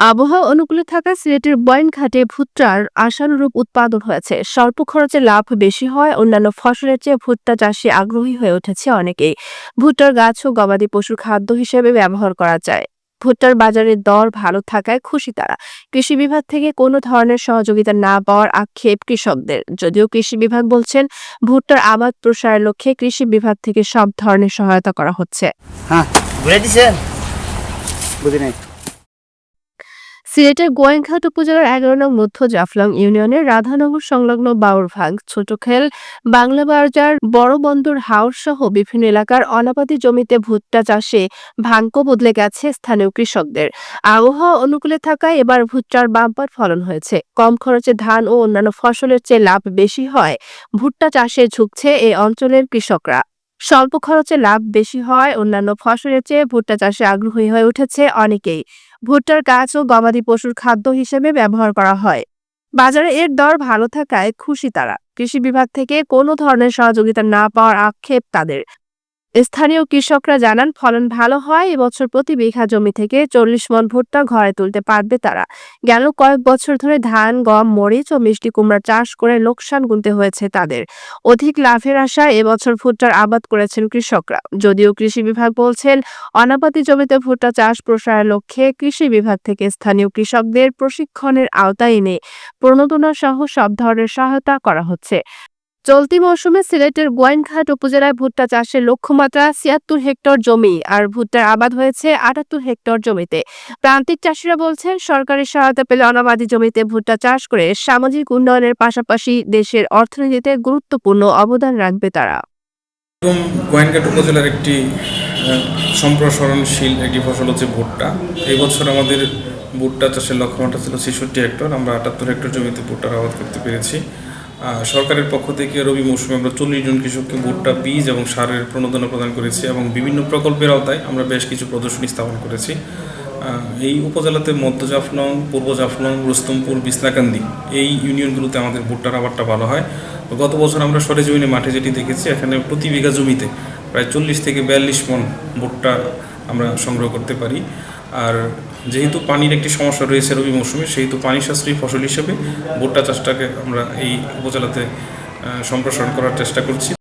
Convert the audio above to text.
আবহাওয়া অনুকূলে থাকা সিলেটের বয়নঘাটে ভুট্টার আশানুরূপ উৎপাদন হয়েছে। স্বল্প খরচে লাভ বেশি হয় অন্যান্য ফসলের চেয়ে ভুট্টা চাষে আগ্রহী হয়ে উঠেছে অনেকেই। ভুট্টার গাছ ও গবাদি পশুর খাদ্য হিসেবে ব্যবহার করা যায়। ভুট্টার বাজারে দর ভালো থাকায় খুশি তারা। কৃষি বিভাগ থেকে কোনো ধরনের সহযোগিতা না পাওয়ার আক্ষেপ কৃষকদের। যদিও কৃষি বিভাগ বলছেন ভুট্টার আবাদ প্রসারের লক্ষ্যে কৃষি বিভাগ থেকে সব ধরনের সহায়তা করা হচ্ছে। হ্যাঁ, ঘুরে দিছেন? বুঝি নাই। সিলেটের গোয়াইনঘাট উপজেলার ১১ নং মধ্য জাফলং ইউনিয়নের রাধানগর সংলগ্ন বাউরভাগ, ছোটখেল, বাংলা বাজার, বড় বন্দর হাওর সহ বিভিন্ন এলাকার অনাবাদি জমিতে ভুট্টা চাষে ভাগ্য বদলে গেছে স্থানীয় কৃষকদের। আবহাওয়া অনুকূলে থাকায় এবার ভুট্টার বাম্পার ফলন হয়েছে। কম খরচে ধান ও অন্যান্য ফসলের চেয়ে লাভ বেশি হয় ভুট্টা চাষে ঝুঁকছে এই অঞ্চলের কৃষকরা। স্বল্প খরচে লাভ বেশি হয় অন্যান্য ফসলের চেয়ে ভুট্টা চাষে আগ্রহী হয়ে উঠেছে অনেকেই। ভুট্টার গাছ ও গবাদি পশুর খাদ্য হিসেবে ব্যবহার করা হয়। বাজারে এর দর ভালো থাকায় খুশি তারা। কৃষি বিভাগ থেকে কোনো ধরনের সহযোগিতা না পাওয়ার আক্ষেপ তাদের। স্থানীয় কৃষকরা জানান ফলন ভালো হয় এবছর প্রতি বিঘা জমি থেকে ৪০ মণ ভুট্টা ঘরে তুলতে পারবে তারা। গেল কয়েক বছর ধরে ধান, গম, মরিচ ও মিষ্টি কুমড়া চাষ করে লোকসান গুনতে হয়েছে তাদের। অধিক লাভের আশায় এবছর ভুট্টার আবাদ করেছেন কৃষকরা। যদিও কৃষি বিভাগ বলছেন অনাবাদি জমিতে ভুট্টা চাষ প্রসারের লক্ষ্যে কৃষি বিভাগ থেকে স্থানীয় কৃষকদের প্রশিক্ষণের আওতায় এনে প্রণোদনা সহ সব ধরনের সহায়তা করা হচ্ছে। চলতি মৌসুমে সিলেটের গোয়াইনঘাট উপজেলায় ভুট্টা চাষের লক্ষ্যমাত্রা ৭৬ হেক্টর জমি আর ভুট্টার আবাদ হয়েছে ৭৮ হেক্টর জমিতে। প্রান্তিক চাষিরা বলছেন সরকারি সহায়তা পেলে অনাবাদি জমিতে ভুট্টা চাষ করে সামাজিক উন্নয়নের পাশাপাশি দেশের অর্থনীতিতে গুরুত্বপূর্ণ অবদান রাখবে তারা। গোয়াইনঘাট উপজেলার একটি সম্প্রসারণশীল একটি ফসল হচ্ছে ভুট্টা। এই বছর আমাদের ভুট্টা চাষের লক্ষ্যমাত্রা ছিল ৬৬ হেক্টর। আমরা ৭৮ হেক্টর জমিতে ভুট্টার আবাদ করতে পেরেছি। সরকারের পক্ষ থেকে রবি মৌসুমে আমরা ৪০ জন কৃষককে ভুট্টা বীজ এবং সারের প্রণোদনা প্রদান করেছি এবং বিভিন্ন প্রকল্পের আওতায় আমরা বেশ কিছু প্রদর্শনী স্থাপন করেছি। এই উপজেলাতে মধ্য জাফলং, পূর্ব জাফলং, রুস্তমপুর, বিছনাকান্দি এই ইউনিয়নগুলোতে আমাদের ভুট্টার আবাদটা ভালো হয়। তো গত বছর আমরা সরেজমিনে মাঠে যেটি দেখেছি, এখানে প্রতি বিঘা জমিতে প্রায় ৪০ থেকে ৪২ মণ ভুট্টা আমরা সংগ্রহ করতে পারি। আর যেহেতু পানির একটি সমস্যা রয়েছে রবি মৌসুমে, সেহেতু পানি সাশ্রয়ী ফসল হিসেবে ভুট্টা চাষটাকে আমরা এই উপজেলাতে সম্প্রসারণ করার চেষ্টা করছি।